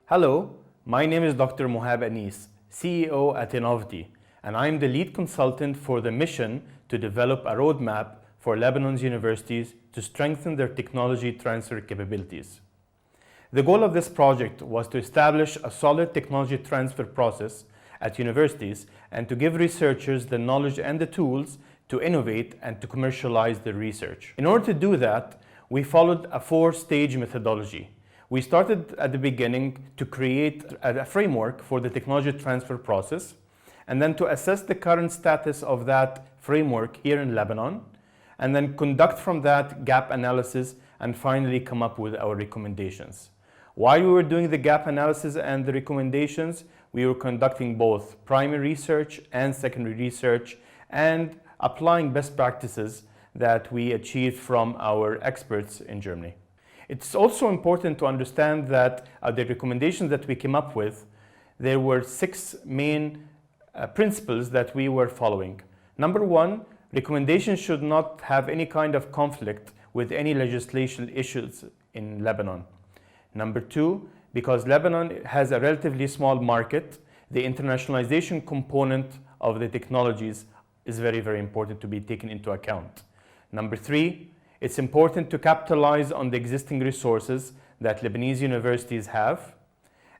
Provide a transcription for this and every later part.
Hello, my name is Dr. Mohab Anis, CEO at Innovety, and I'm the lead consultant for the mission to develop a roadmap for Lebanon's universities to strengthen their technology transfer capabilities. The goal of this project was to establish a solid technology transfer process at universities and to give researchers the knowledge and the tools to innovate and to commercialize their research. In order to do that, we followed a four-stage methodology. We started at the beginning to create a framework for the technology transfer process, and then to assess the current status of that framework here in Lebanon, and then conduct from that gap analysis, and finally come up with our recommendations. While we were doing the gap analysis and the recommendations, we were conducting both primary research and secondary research and applying best practices that we achieved from our experts in Germany. It's also important to understand that the recommendations that we came up with, there were 6 main principles that we were following. Number 1, recommendations should not have any kind of conflict with any legislation issues in Lebanon. Number 2, because Lebanon has a relatively small market, the internationalization component of the technologies is very, very important to be taken into account. Number 3, it's important to capitalize on the existing resources that Lebanese universities have,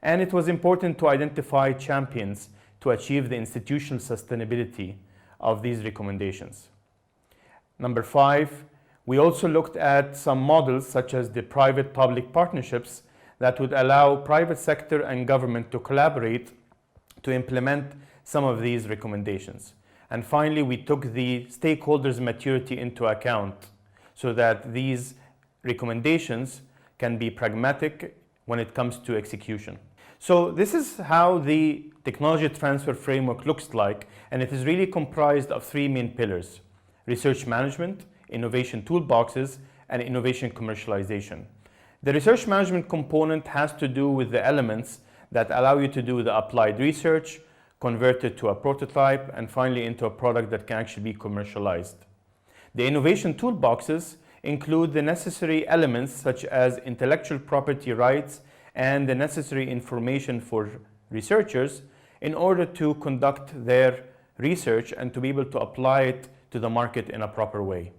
and it was important to identify champions to achieve the institutional sustainability of these recommendations. Number 5, we also looked at some models such as the private-public partnerships that would allow private sector and government to collaborate to implement some of these recommendations. And finally, we took the stakeholders' maturity into account so that these recommendations can be pragmatic when it comes to execution. So this is how the technology transfer framework looks like, and it is really comprised of 3 main pillars: research management, innovation toolboxes, and innovation commercialization. The research management component has to do with the elements that allow you to do the applied research, convert it to a prototype, and finally into a product that can actually be commercialized. The innovation toolboxes include the necessary elements such as intellectual property rights and the necessary information for researchers in order to conduct their research and to be able to apply it to the market in a proper way.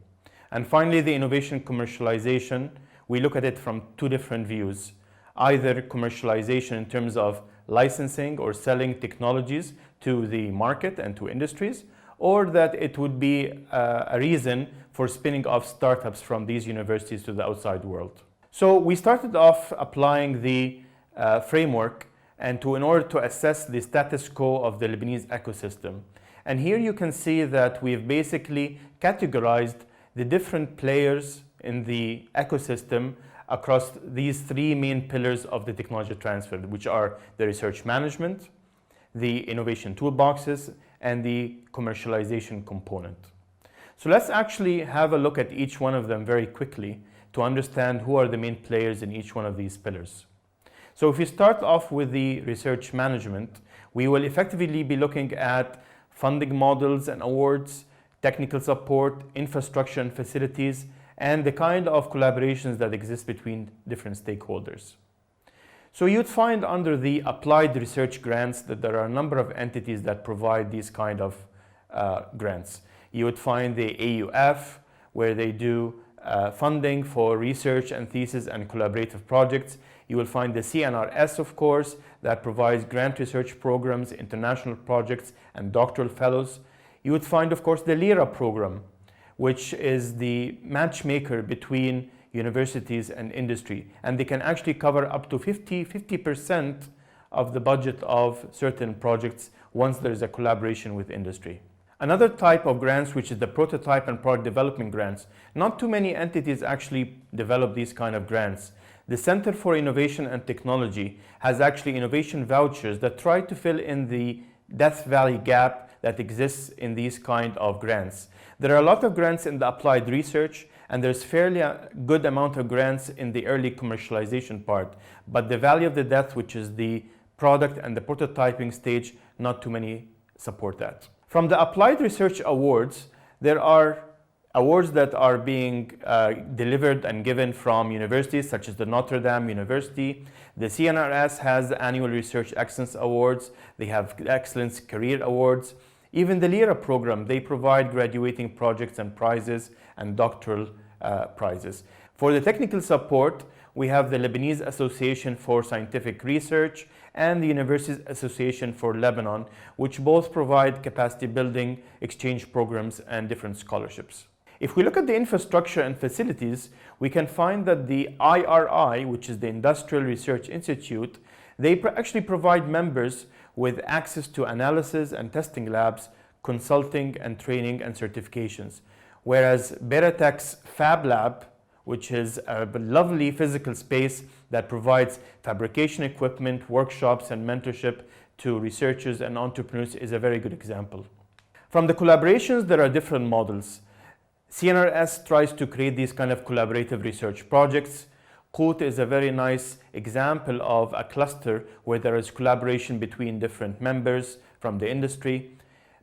And finally, the innovation commercialization, we look at it from 2 different views. Either commercialization in terms of licensing or selling technologies to the market and to industries, or that it would be a reason for spinning off startups from these universities to the outside world. So we started off applying the framework in order to assess the status quo of the Lebanese ecosystem. And here you can see that we've basically categorized the different players in the ecosystem across these 3 main pillars of the technology transfer, which are the research management, the innovation toolboxes, and the commercialization component. So let's actually have a look at each one of them very quickly to understand who are the main players in each one of these pillars. So if we start off with the research management, we will effectively be looking at funding models and awards, technical support, infrastructure and facilities, and the kind of collaborations that exist between different stakeholders. So you'd find under the applied research grants that there are a number of entities that provide these kind of grants. You would find the AUF, where they do funding for research and thesis and collaborative projects. You will find the CNRS, of course, that provides grant research programs, international projects, and doctoral fellows. You would find, of course, the LIRA program, which is the matchmaker between universities and industry, and they can actually cover up to 50% of the budget of certain projects once there is a collaboration with industry. Another type of grants, which is the prototype and product development grants. Not too many entities actually develop these kind of grants. The Center for Innovation and Technology has actually innovation vouchers that try to fill in the Death Valley gap that exists in these kind of grants. There are a lot of grants in the applied research, and there's fairly a good amount of grants in the early commercialization part. But the valley of the death, which is the product and the prototyping stage, not too many support that. From the applied research awards, there are awards that are being delivered and given from universities such as the Notre Dame University. The CNRS has annual Research Excellence Awards. They have Excellence Career Awards. Even the LIRA program, they provide graduating projects and prizes and doctoral prizes. For the technical support, we have the Lebanese Association for Scientific Research and the Universities Association for Lebanon, which both provide capacity building, exchange programs, and different scholarships. If we look at the infrastructure and facilities, we can find that the IRI, which is the Industrial Research Institute, they actually provide members with access to analysis and testing labs, consulting and training and certifications. Whereas Beratec's Fab Lab, which is a lovely physical space that provides fabrication equipment, workshops, and mentorship to researchers and entrepreneurs, is a very good example. From the collaborations, there are different models. CNRS tries to create these kind of collaborative research projects. Qut is a very nice example of a cluster where there is collaboration between different members from the industry.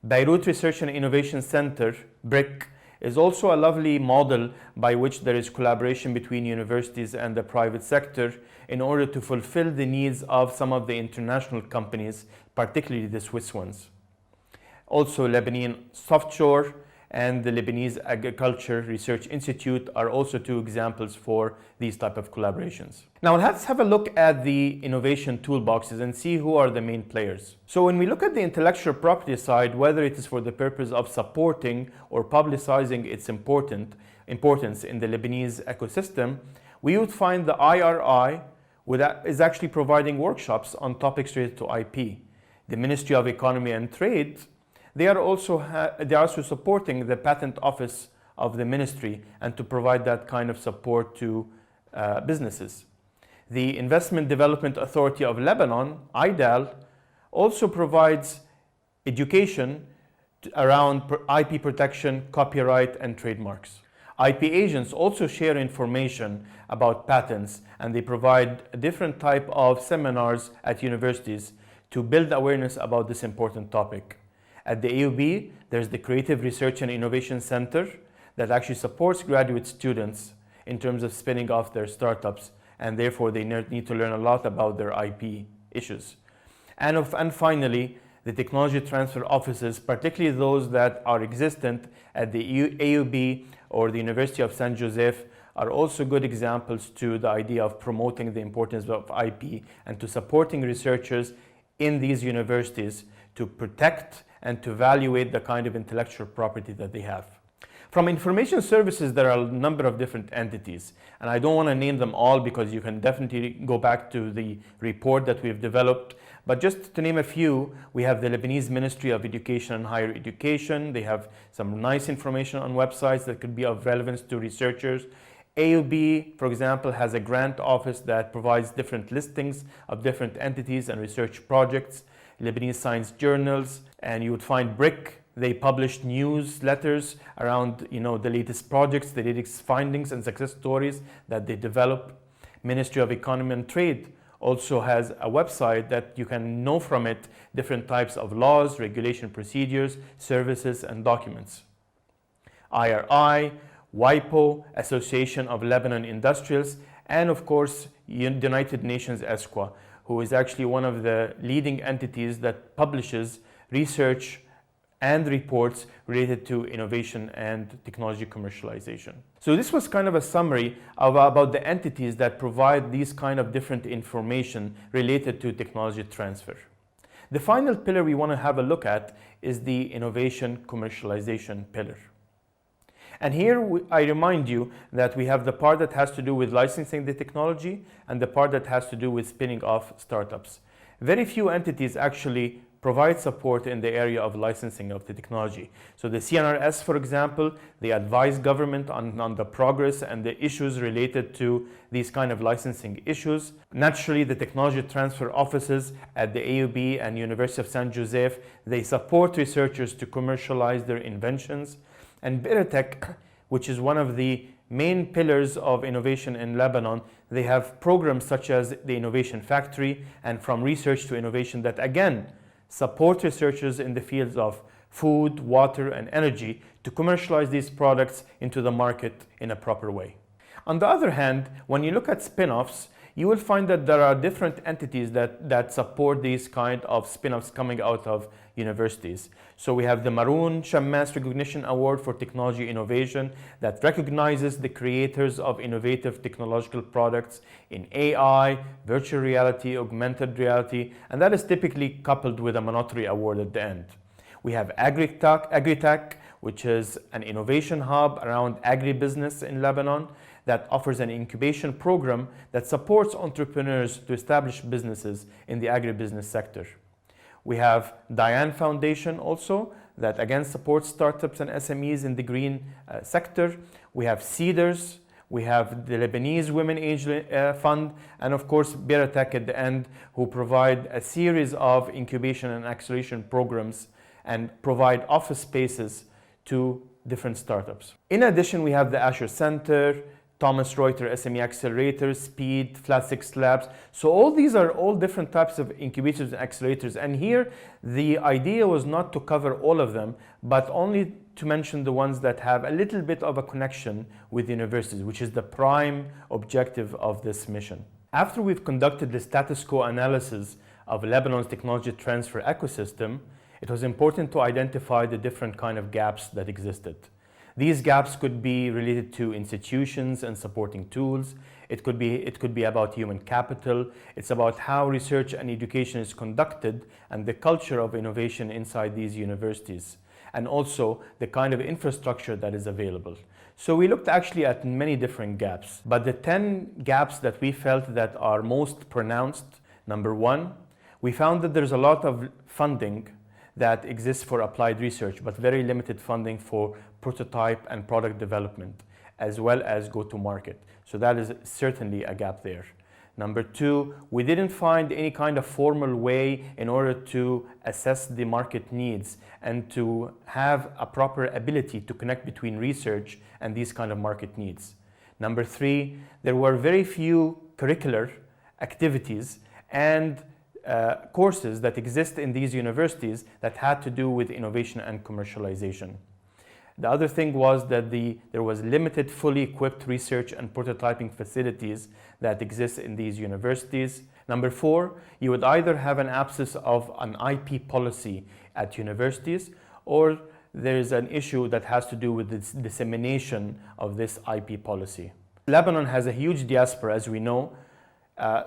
Beirut Research and Innovation Center, BRIC, is also a lovely model by which there is collaboration between universities and the private sector in order to fulfill the needs of some of the international companies, particularly the Swiss ones. Also, Lebanese Softshore and the Lebanese Agriculture Research Institute are also two examples for these type of collaborations. Now let's have a look at the innovation toolboxes and see who are the main players. So when we look at the intellectual property side, whether it is for the purpose of supporting or publicizing its importance in the Lebanese ecosystem, we would find the IRI is actually providing workshops on topics related to IP. The Ministry of Economy and Trade, they are also supporting the patent office of the ministry and to provide that kind of support to businesses. The Investment Development Authority of Lebanon, IDAL, also provides education around IP protection, copyright, and trademarks. IP agents also share information about patents, and they provide different type of seminars at universities to build awareness about this important topic. At the AUB, there's the Creative Research and Innovation Center that actually supports graduate students in terms of spinning off their startups, and therefore they need to learn a lot about their IP issues. And finally, the technology transfer offices, particularly those that are existent at the AUB or the University of Saint Joseph, are also good examples to the idea of promoting the importance of IP and to supporting researchers in these universities to protect and to evaluate the kind of intellectual property that they have. From information services, there are a number of different entities, and I don't want to name them all because you can definitely go back to the report that we've developed. But just to name a few, we have the Lebanese Ministry of Education and Higher Education. They have some nice information on websites that could be of relevance to researchers. AUB, for example, has a grant office that provides different listings of different entities and research projects. Lebanese science journals, and you would find BRIC. They publish newsletters around the latest projects, the latest findings and success stories that they develop. Ministry of Economy and Trade also has a website that you can know from it different types of laws, regulation procedures, services, and documents. IRI, WIPO, Association of Lebanon Industrials, and of course United Nations ESQA, who is actually one of the leading entities that publishes research and reports related to innovation and technology commercialization. So this was kind of a summary about the entities that provide these kind of different information related to technology transfer. The final pillar we want to have a look at is the innovation commercialization pillar. And here I remind you that we have the part that has to do with licensing the technology and the part that has to do with spinning off startups. Very few entities actually provide support in the area of licensing of the technology. So the CNRS, for example, they advise government on the progress and the issues related to these kind of licensing issues. Naturally, the technology transfer offices at the AUB and University of Saint Joseph, they support researchers to commercialize their inventions. And Beratec, which is one of the main pillars of innovation in Lebanon, they have programs such as the Innovation Factory and From Research to Innovation that again support researchers in the fields of food, water, and energy to commercialize these products into the market in a proper way. On the other hand, when you look at spin-offs, you will find that there are different entities that support these kind of spin-offs coming out of universities. So we have the Maroon Shammas Recognition Award for Technology Innovation that recognizes the creators of innovative technological products in AI, virtual reality, augmented reality, and that is typically coupled with a monetary award at the end. We have Agritech, which is an innovation hub around agribusiness in Lebanon that offers an incubation program that supports entrepreneurs to establish businesses in the agribusiness sector. We have Diane Foundation also that again supports startups and SMEs in the green sector. We have Cedars, we have the Lebanese Women Angel Fund, and of course Beratech at the end, who provide a series of incubation and acceleration programs and provide office spaces to different startups. In addition, we have the Asher Center, Thomas Reuter SME Accelerator, Speed, Flat Six Labs. So all these are all different types of incubators and accelerators. And here, the idea was not to cover all of them, but only to mention the ones that have a little bit of a connection with universities, which is the prime objective of this mission. After we've conducted the status quo analysis of Lebanon's technology transfer ecosystem, it was important to identify the different kind of gaps that existed. These gaps could be related to institutions and supporting tools. It could be about human capital. It's about how research and education is conducted and the culture of innovation inside these universities, and also the kind of infrastructure that is available. So we looked actually at many different gaps, but the 10 gaps that we felt that are most pronounced, number one, we found that there's a lot of funding that exists for applied research, but very limited funding for prototype and product development, as well as go-to-market. So that is certainly a gap there. Number two, we didn't find any kind of formal way in order to assess the market needs and to have a proper ability to connect between research and these kind of market needs. Number three, there were very few curricular activities and courses that exist in these universities that had to do with innovation and commercialization. The other thing was that there was limited fully equipped research and prototyping facilities that exist in these universities. Number four, you would either have an absence of an IP policy at universities, or there is an issue that has to do with the dissemination of this IP policy. Lebanon has a huge diaspora, as we know.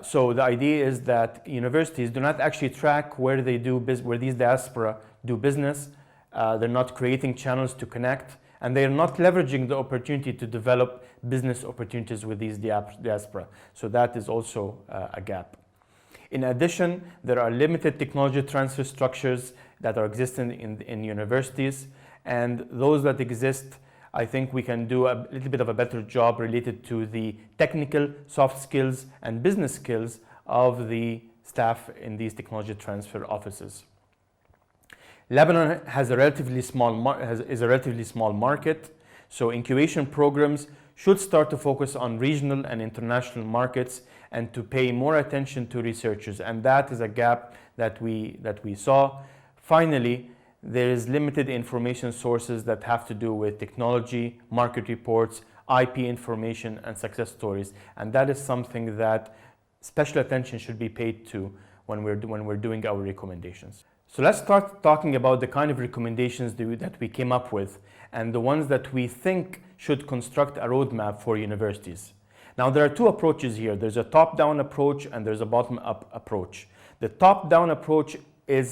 So the idea is that universities do not actually track where these diaspora do business. They're not creating channels to connect, and they're not leveraging the opportunity to develop business opportunities with these diaspora. So that is also a gap. In addition, there are limited technology transfer structures that are existing in universities, and those that exist, I think we can do a little bit of a better job related to the technical, soft skills, and business skills of the staff in these technology transfer offices. Lebanon has a relatively small market, so incubation programs should start to focus on regional and international markets and to pay more attention to researchers, and that is a gap that we saw. Finally, there is limited information sources that have to do with technology, market reports, IP information, and success stories. And that is something that special attention should be paid to when we're doing our recommendations. So let's start talking about the kind of recommendations that we came up with and the ones that we think should construct a roadmap for universities. Now, there are two approaches here. There's a top-down approach and there's a bottom-up approach. The top-down approach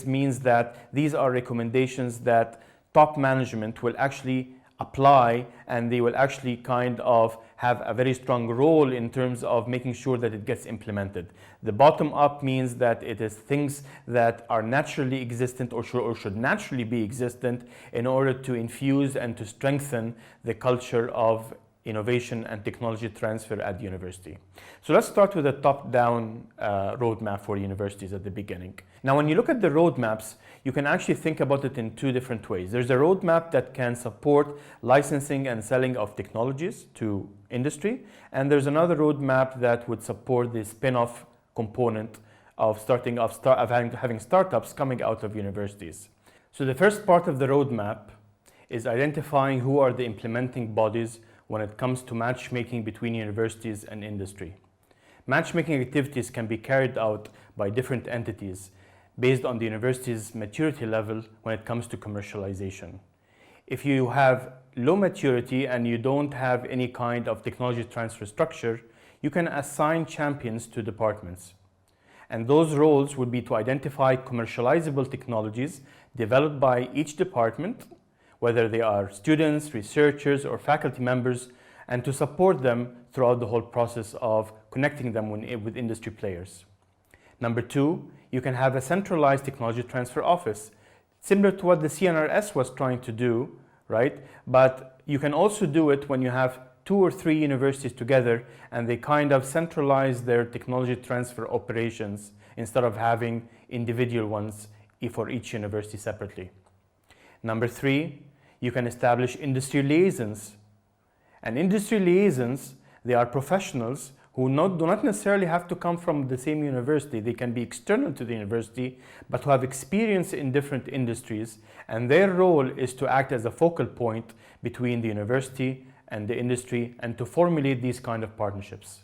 means that these are recommendations that top management will actually apply, and they will actually kind of have a very strong role in terms of making sure that it gets implemented. The bottom up means that it is things that are naturally existent or should naturally be existent in order to infuse and to strengthen the culture of innovation and technology transfer at the university. So let's start with a top-down roadmap for universities at the beginning. Now, when you look at the roadmaps, you can actually think about it in two different ways. There's a roadmap that can support licensing and selling of technologies to industry, and there's another roadmap that would support the spin-off component of having startups coming out of universities. So the first part of the roadmap is identifying who are the implementing bodies when it comes to matchmaking between universities and industry. Matchmaking activities can be carried out by different entities based on the university's maturity level when it comes to commercialization. If you have low maturity and you don't have any kind of technology transfer structure, you can assign champions to departments. And those roles would be to identify commercializable technologies developed by each department, whether they are students, researchers, or faculty members, and to support them throughout the whole process of connecting them with industry players. Number two, you can have a centralized technology transfer office, similar to what the CNRS was trying to do, right? But you can also do it when you have 2 or 3 universities together and they kind of centralize their technology transfer operations instead of having individual ones for each university separately. Number 3, you can establish industry liaisons. And industry liaisons, they are professionals who do not necessarily have to come from the same university. They can be external to the university, but who have experience in different industries. And their role is to act as a focal point between the university and the industry and to formulate these kind of partnerships.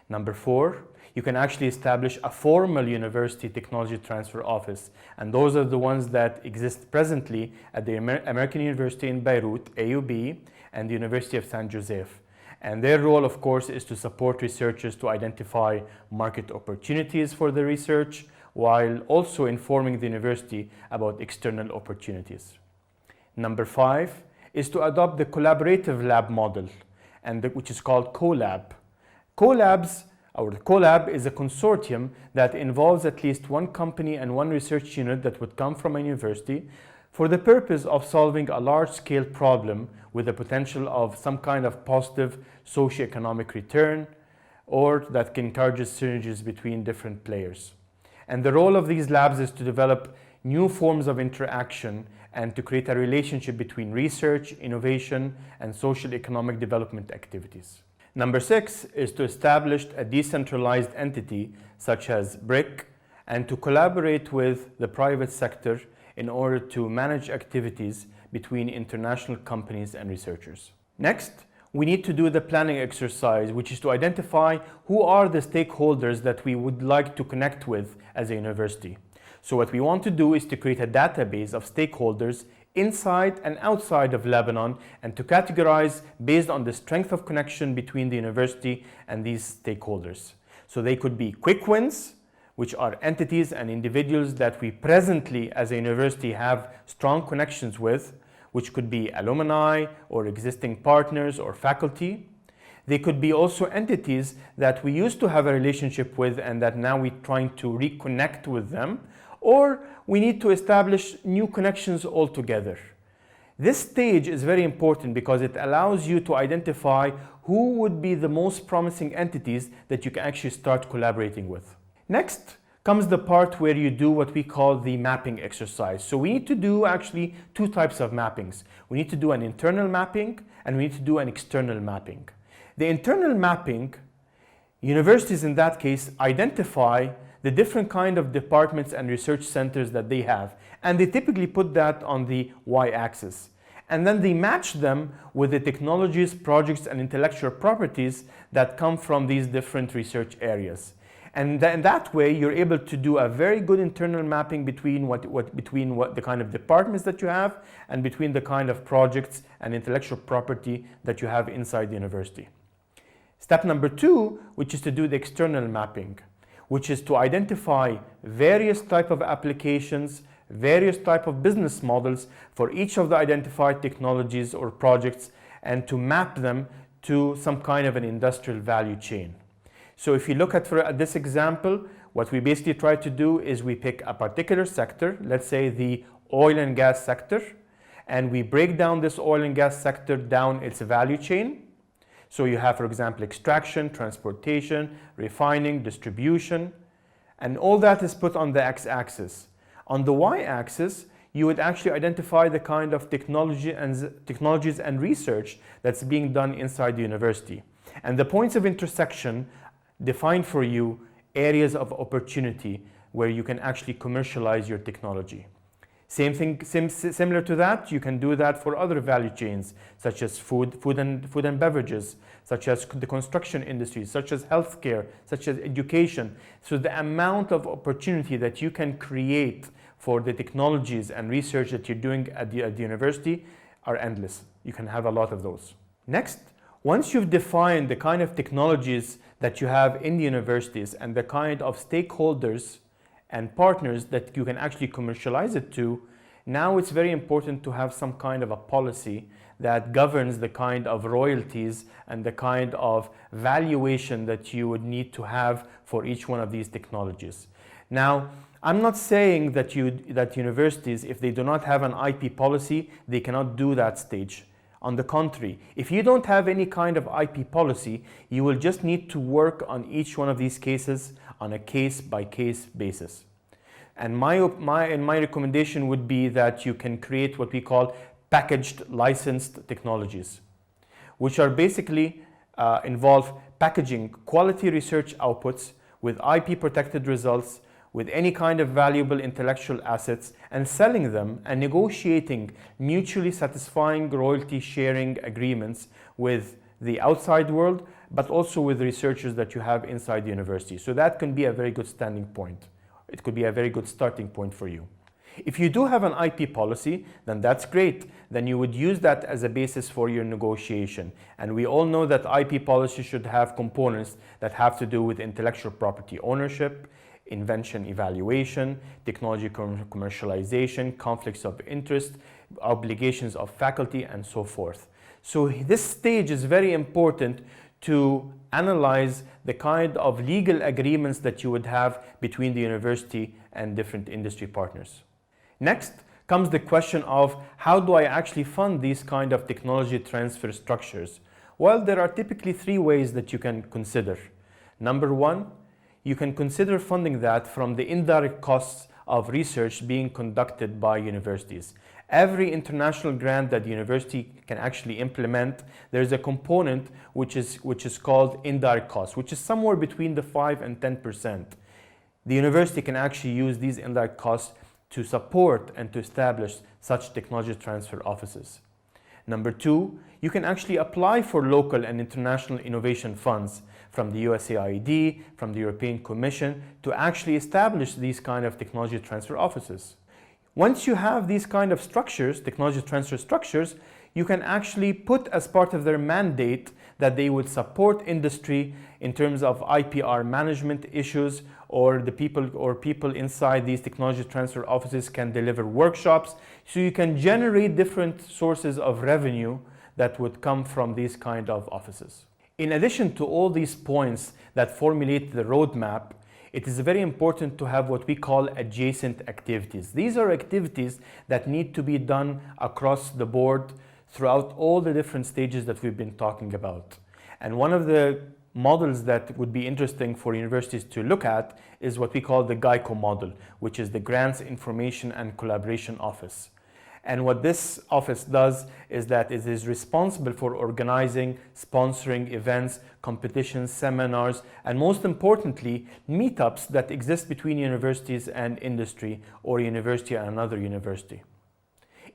Number 4, you can actually establish a formal university technology transfer office. And those are the ones that exist presently at the American University in Beirut, AUB, and the University of San Joseph. And their role, of course, is to support researchers to identify market opportunities for the research, while also informing the university about external opportunities. Number 5 is to adopt the collaborative lab model, which is called CoLab. CoLab is a consortium that involves at least one company and one research unit that would come from a university for the purpose of solving a large-scale problem with the potential of some kind of positive socioeconomic return, or that can encourage synergies between different players. And the role of these labs is to develop new forms of interaction and to create a relationship between research, innovation, and social economic development activities. Number 6 is to establish a decentralized entity such as BRIC and to collaborate with the private sector in order to manage activities between international companies and researchers. Next, we need to do the planning exercise, which is to identify who are the stakeholders that we would like to connect with as a university. So what we want to do is to create a database of stakeholders inside and outside of Lebanon and to categorize based on the strength of connection between the university and these stakeholders. So they could be quick wins, which are entities and individuals that we presently as a university have strong connections with, which could be alumni or existing partners or faculty. They could be also entities that we used to have a relationship with and that now we're trying to reconnect with them, or we need to establish new connections altogether. This stage is very important because it allows you to identify who would be the most promising entities that you can actually start collaborating with. Next comes the part where you do what we call the mapping exercise. So we need to do actually 2 types of mappings. We need to do an internal mapping and we need to do an external mapping. The internal mapping, universities in that case identify the different kind of departments and research centers that they have, and they typically put that on the y-axis. And then they match them with the technologies, projects, and intellectual properties that come from these different research areas. And in that way, you're able to do a very good internal mapping between the kind of departments that you have and between the kind of projects and intellectual property that you have inside the university. Step number 2, which is to do the external mapping, which is to identify various type of applications, various type of business models for each of the identified technologies or projects and to map them to some kind of an industrial value chain. So if you look at this example, what we basically try to do is we pick a particular sector, let's say the oil and gas sector, and we break down this oil and gas sector down its value chain. So you have, for example, extraction, transportation, refining, distribution, and all that is put on the x-axis. On the y-axis, you would actually identify the kind of technologies and research that's being done inside the university. And the points of intersection define for you areas of opportunity where you can actually commercialize your technology. Similar to that, you can do that for other value chains, such as food and beverages, such as the construction industry, such as healthcare, such as education. So the amount of opportunity that you can create for the technologies and research that you're doing at the university are endless. You can have a lot of those. Next, once you've defined the kind of technologies that you have in the universities and the kind of stakeholders and partners that you can actually commercialize it to, now it's very important to have some kind of a policy that governs the kind of royalties and the kind of valuation that you would need to have for each one of these technologies. Now, I'm not saying that universities, if they do not have an IP policy, they cannot do that stage. On the contrary, if you don't have any kind of IP policy, you will just need to work on each one of these cases on a case-by-case basis. And my recommendation would be that you can create what we call packaged licensed technologies, which are basically involve packaging quality research outputs with IP protected results, with any kind of valuable intellectual assets, and selling them and negotiating mutually satisfying royalty sharing agreements with the outside world, but also with researchers that you have inside the university. So that can be a very good standing point. It could be a very good starting point for you. If you do have an IP policy, then that's great. Then you would use that as a basis for your negotiation. And we all know that IP policy should have components that have to do with intellectual property ownership, invention evaluation, technology commercialization, conflicts of interest, obligations of faculty, and so forth. So this stage is very important to analyze the kind of legal agreements that you would have between the university and different industry partners. Next comes the question of how do I actually fund these kind of technology transfer structures? Well, there are typically three ways that you can consider. Number one, you can consider funding that from the indirect costs of research being conducted by universities. Every international grant that the university can actually implement, there's a component which is called indirect costs, which is somewhere between the 5 and 10%. The university can actually use these indirect costs to support and to establish such technology transfer offices. Number two, you can actually apply for local and international innovation funds from the USAID, from the European Commission, to actually establish these kind of technology transfer offices. Once you have these kind of structures, technology transfer structures, you can actually put as part of their mandate that they would support industry in terms of IPR management issues, or people inside these technology transfer offices can deliver workshops. So you can generate different sources of revenue that would come from these kind of offices. In addition to all these points that formulate the roadmap, it is very important to have what we call adjacent activities. These are activities that need to be done across the board throughout all the different stages that we've been talking about. And one of the models that would be interesting for universities to look at is what we call the GICO model, which is the Grants, Information and Collaboration Office. And what this office does is that it is responsible for organizing, sponsoring events, competitions, seminars, and most importantly, meetups that exist between universities and industry, or university and another university.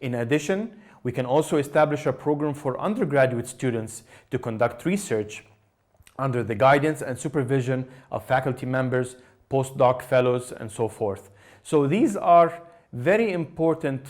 In addition, we can also establish a program for undergraduate students to conduct research under the guidance and supervision of faculty members, postdoc fellows, and so forth. So these are very important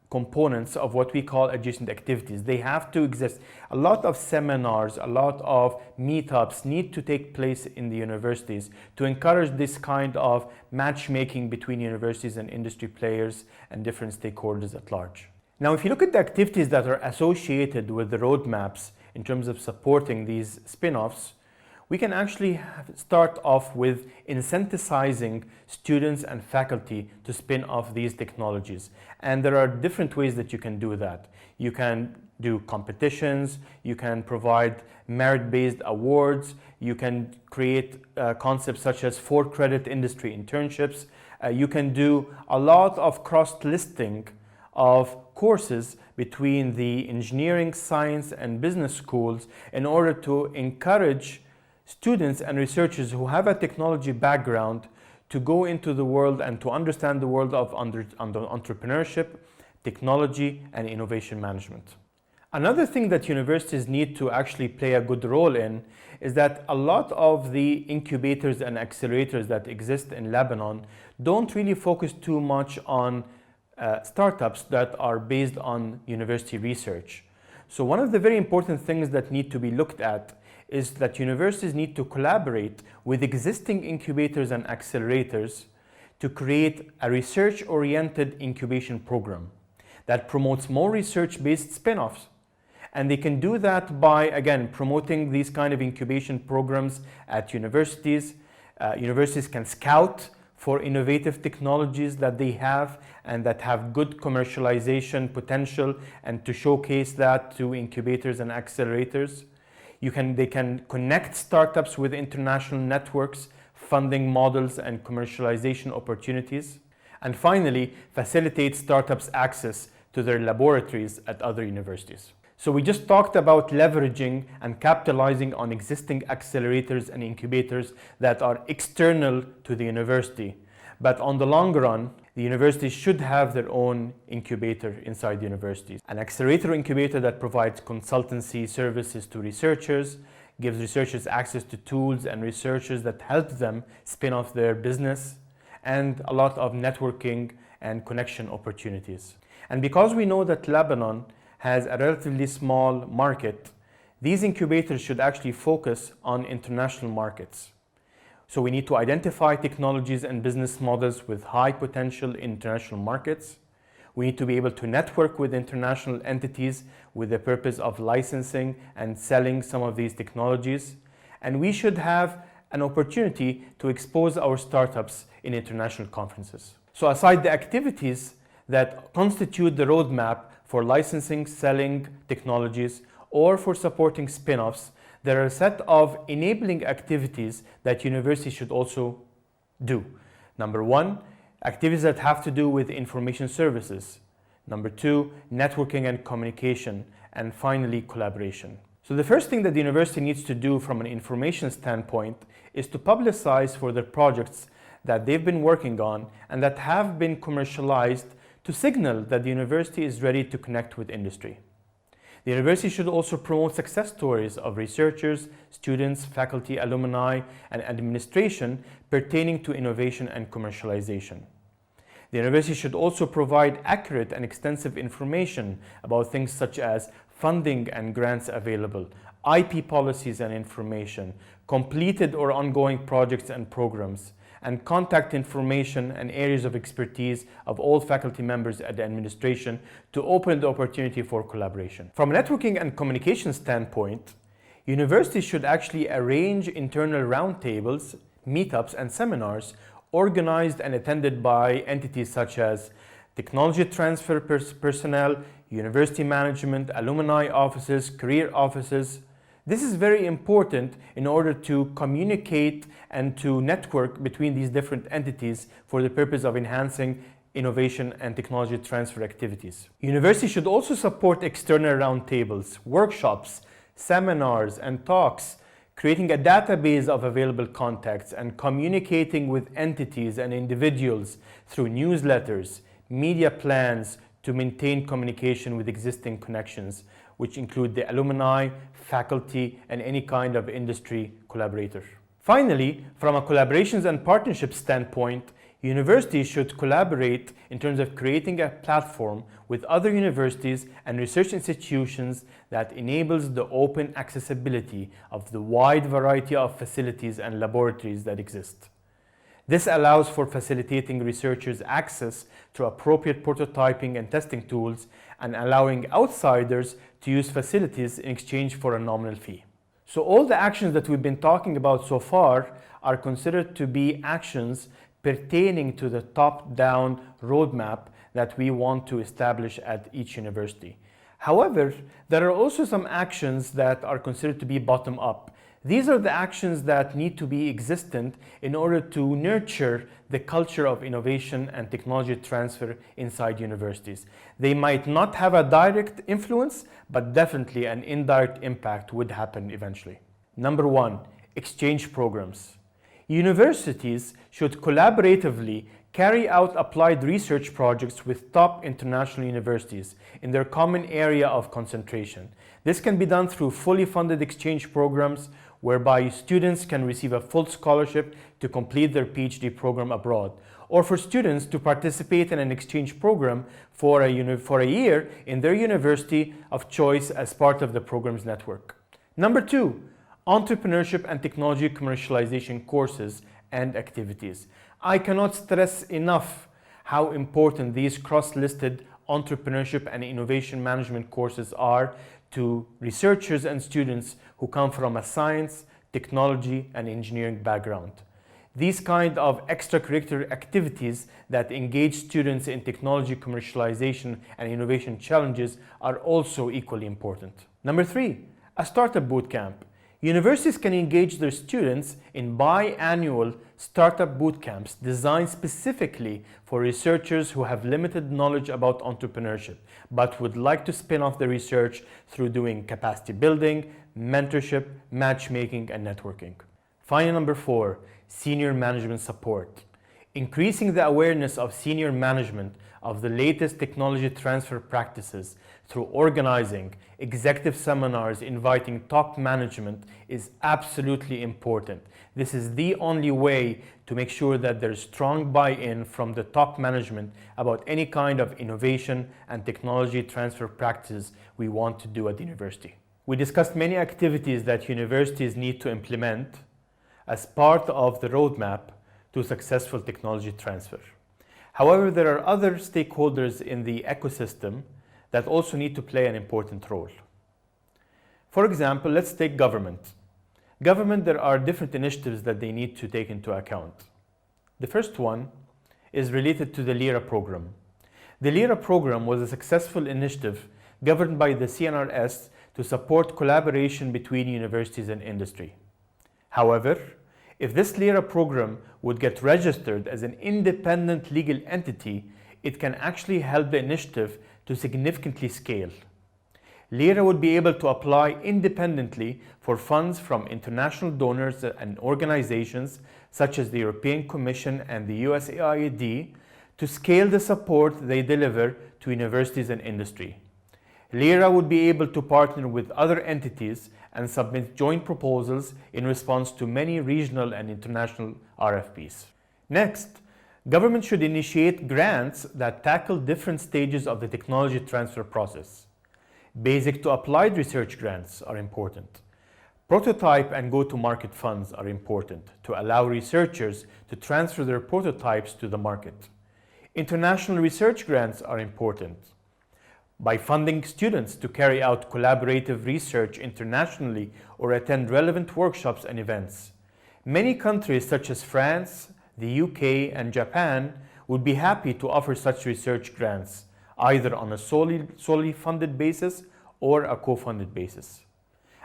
components of what we call adjacent activities. They have to exist. A lot of seminars, a lot of meetups need to take place in the universities to encourage this kind of matchmaking between universities and industry players and different stakeholders at large. Now, if you look at the activities that are associated with the roadmaps in terms of supporting these spin-offs, we can actually start off with incentivizing students and faculty to spin off these technologies. And there are different ways that you can do that. You can do competitions, you can provide merit-based awards, you can create concepts such as for-credit industry internships, you can do a lot of cross-listing of courses between the engineering, science, and business schools in order to encourage students and researchers who have a technology background to go into the world and to understand the world of entrepreneurship, technology, and innovation management. Another thing that universities need to actually play a good role in is that a lot of the incubators and accelerators that exist in Lebanon don't really focus too much on startups that are based on university research. So one of the very important things that need to be looked at is that universities need to collaborate with existing incubators and accelerators to create a research-oriented incubation program that promotes more research-based spin-offs. And they can do that by, again, promoting these kind of incubation programs at universities. Universities can scout for innovative technologies that they have and that have good commercialization potential, and to showcase that to incubators and accelerators. They can connect startups with international networks, funding models, and commercialization opportunities. And finally, facilitate startups' access to their laboratories at other universities. So we just talked about leveraging and capitalizing on existing accelerators and incubators that are external to the university. But on the long run, the universities should have their own incubator inside the universities. An accelerator incubator that provides consultancy services to researchers, gives researchers access to tools and researchers that help them spin off their business, and a lot of networking and connection opportunities. And because we know that Lebanon has a relatively small market, these incubators should actually focus on international markets. So we need to identify technologies and business models with high potential in international markets. We need to be able to network with international entities with the purpose of licensing and selling some of these technologies. And we should have an opportunity to expose our startups in international conferences. So aside the activities that constitute the roadmap for licensing, selling technologies, or for supporting spin-offs, there are a set of enabling activities that universities should also do. Number one, activities that have to do with information services. Number two, networking and communication. And finally, collaboration. So the first thing that the university needs to do from an information standpoint is to publicize for their projects that they've been working on and that have been commercialized, to signal that the university is ready to connect with industry. The university should also promote success stories of researchers, students, faculty, alumni, and administration pertaining to innovation and commercialization. The university should also provide accurate and extensive information about things such as funding and grants available, IP policies and information, completed or ongoing projects and programs, and contact information and areas of expertise of all faculty members at the administration to open the opportunity for collaboration. From a networking and communication standpoint, universities should actually arrange internal roundtables, meetups, and seminars organized and attended by entities such as technology transfer personnel, university management, alumni offices, career offices. This is very important in order to communicate and to network between these different entities for the purpose of enhancing innovation and technology transfer activities. Universities should also support external roundtables, workshops, seminars, and talks, creating a database of available contacts and communicating with entities and individuals through newsletters, media plans to maintain communication with existing connections, which include the alumni, faculty, and any kind of industry collaborator. Finally, from a collaborations and partnerships standpoint, universities should collaborate in terms of creating a platform with other universities and research institutions that enables the open accessibility of the wide variety of facilities and laboratories that exist. This allows for facilitating researchers access to appropriate prototyping and testing tools and allowing outsiders to use facilities in exchange for a nominal fee. So all the actions that we've been talking about so far are considered to be actions pertaining to the top-down roadmap that we want to establish at each university. However, there are also some actions that are considered to be bottom-up. These are the actions that need to be existent in order to nurture the culture of innovation and technology transfer inside universities. They might not have a direct influence, but definitely an indirect impact would happen eventually. Number one, exchange programs. Universities should collaboratively carry out applied research projects with top international universities in their common area of concentration. This can be done through fully funded exchange programs whereby students can receive a full scholarship to complete their PhD program abroad, or for students to participate in an exchange program for a year in their university of choice as part of the program's network. Number 2, entrepreneurship and technology commercialization courses and activities. I cannot stress enough how important these cross-listed entrepreneurship and innovation management courses are to researchers and students who come from a science, technology, and engineering background. These kind of extracurricular activities that engage students in technology commercialization and innovation challenges are also equally important. Number 3, a startup bootcamp. Universities can engage their students in biannual startup bootcamps designed specifically for researchers who have limited knowledge about entrepreneurship, but would like to spin off their research through doing capacity building, mentorship, matchmaking, and networking. Finally, number 4, senior management support. Increasing the awareness of senior management of the latest technology transfer practices through organizing executive seminars inviting top management is absolutely important. This is the only way to make sure that there's strong buy-in from the top management about any kind of innovation and technology transfer practices we want to do at the university. We discussed many activities that universities need to implement as part of the roadmap to successful technology transfer. However, there are other stakeholders in the ecosystem that also need to play an important role. For example, let's take government. Government, there are different initiatives that they need to take into account. The first one is related to the LIRA program. The LIRA program was a successful initiative governed by the CNRS to support collaboration between universities and industry. However, if this LIRA program would get registered as an independent legal entity, it can actually help the initiative to significantly scale. LIRA would be able to apply independently for funds from international donors and organizations such as the European Commission and the USAID to scale the support they deliver to universities and industry. LIRA would be able to partner with other entities and submit joint proposals in response to many regional and international RFPs. Next, government should initiate grants that tackle different stages of the technology transfer process. Basic to applied research grants are important. Prototype and go-to-market funds are important to allow researchers to transfer their prototypes to the market. International research grants are important by funding students to carry out collaborative research internationally or attend relevant workshops and events. Many countries such as France, the UK, and Japan would be happy to offer such research grants, either on a solely funded basis or a co-funded basis.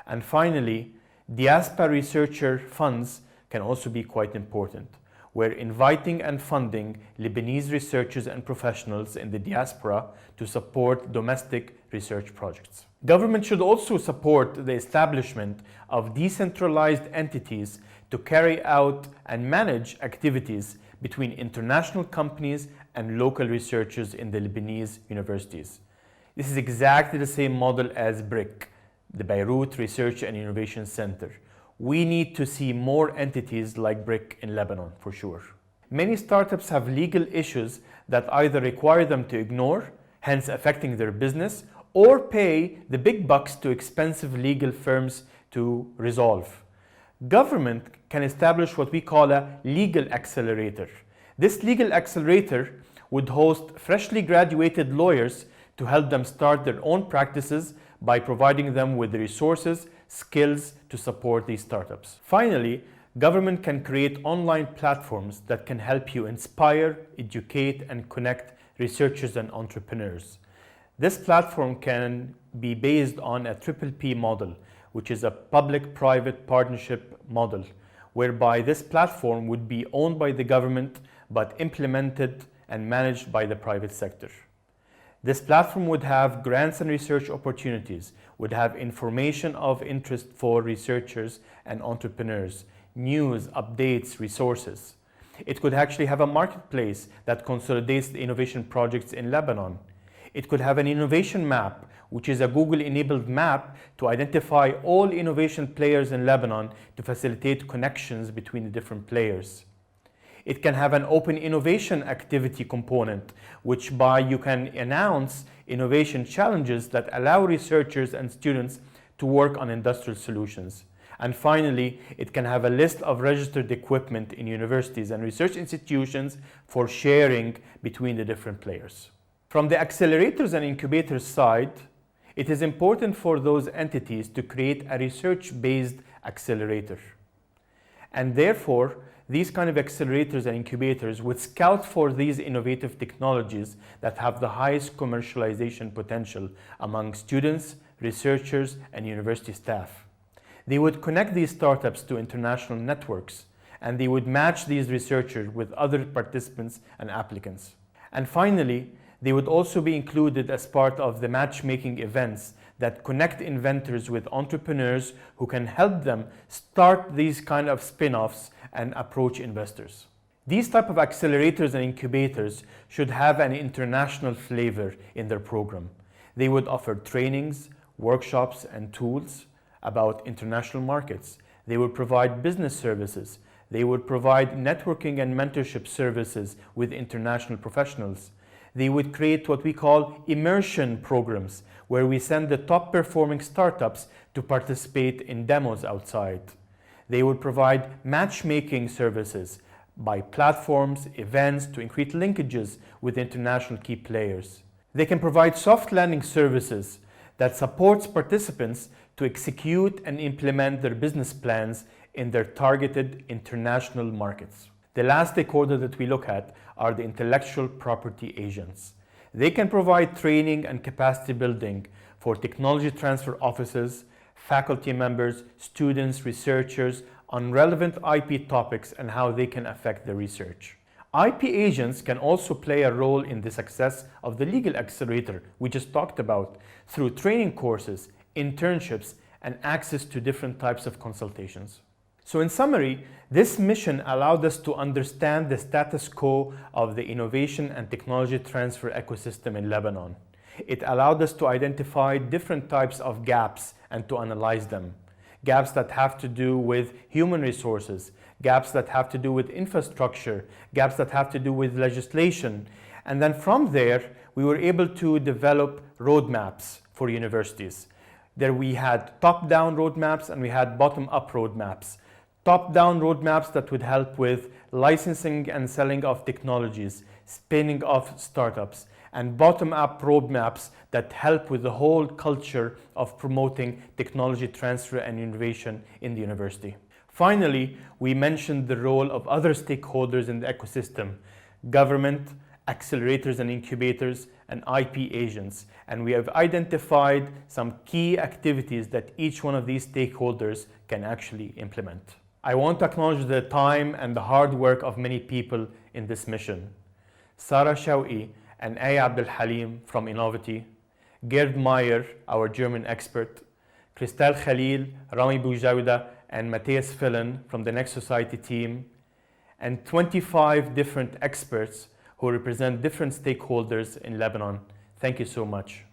And finally, diaspora researcher funds can also be quite important, where inviting and funding Lebanese researchers and professionals in the diaspora to support domestic research projects. Government should also support the establishment of decentralized entities to carry out and manage activities between international companies and local researchers in the Lebanese universities. This is exactly the same model as BRIC, the Beirut Research and Innovation Center. We need to see more entities like BRIC in Lebanon, for sure. Many startups have legal issues that either require them to ignore, hence affecting their business, or pay the big bucks to expensive legal firms to resolve. Government can establish what we call a legal accelerator. This legal accelerator would host freshly graduated lawyers to help them start their own practices by providing them with the resources, skills to support these startups. Finally, government can create online platforms that can help you inspire, educate, and connect researchers and entrepreneurs. This platform can be based on a PPP model, which is a public-private partnership model, whereby this platform would be owned by the government but implemented and managed by the private sector. This platform would have grants and research opportunities, would have information of interest for researchers and entrepreneurs, news, updates, resources. It could actually have a marketplace that consolidates the innovation projects in Lebanon. It could have an innovation map, which is a Google-enabled map to identify all innovation players in Lebanon to facilitate connections between the different players. It can have an open innovation activity component, whereby you can announce innovation challenges that allow researchers and students to work on industrial solutions. And finally, it can have a list of registered equipment in universities and research institutions for sharing between the different players. From the accelerators and incubators side, it is important for those entities to create a research-based accelerator. And therefore, these kind of accelerators and incubators would scout for these innovative technologies that have the highest commercialization potential among students, researchers, and university staff. They would connect these startups to international networks, and they would match these researchers with other participants and applicants. And finally, they would also be included as part of the matchmaking events that connect inventors with entrepreneurs who can help them start these kind of spin-offs and approach investors. These type of accelerators and incubators should have an international flavor in their program. They would offer trainings, workshops, and tools about international markets. They would provide business services. They would provide networking and mentorship services with international professionals. They would create what we call immersion programs, where we send the top performing startups to participate in demos outside. They would provide matchmaking services by platforms, events to increase linkages with international key players. They can provide soft landing services that supports participants to execute and implement their business plans in their targeted international markets. The last stakeholder that we look at are the intellectual property agents. They can provide training and capacity building for technology transfer offices, faculty members, students, researchers on relevant IP topics and how they can affect the research. IP agents can also play a role in the success of the legal accelerator we just talked about through training courses, internships, and access to different types of consultations. So in summary, this mission allowed us to understand the status quo of the innovation and technology transfer ecosystem in Lebanon. It allowed us to identify different types of gaps and to analyze them. Gaps that have to do with human resources, gaps that have to do with infrastructure, gaps that have to do with legislation. And then from there, we were able to develop roadmaps for universities. There we had top-down roadmaps and we had bottom-up roadmaps. Top-down roadmaps that would help with licensing and selling of technologies, spinning off startups, and bottom-up roadmaps that help with the whole culture of promoting technology transfer and innovation in the university. Finally, we mentioned the role of other stakeholders in the ecosystem: government, accelerators and incubators, and IP agents. And we have identified some key activities that each one of these stakeholders can actually implement. I want to acknowledge the time and the hard work of many people in this mission. Sarah Shawqi and Aya Abdel Halim from Innovety, Gerd Meyer, our German expert, Christelle Khalil, Rami Boujawda, and Matthias Fillen from the Next Society team, and 25 different experts who represent different stakeholders in Lebanon. Thank you so much.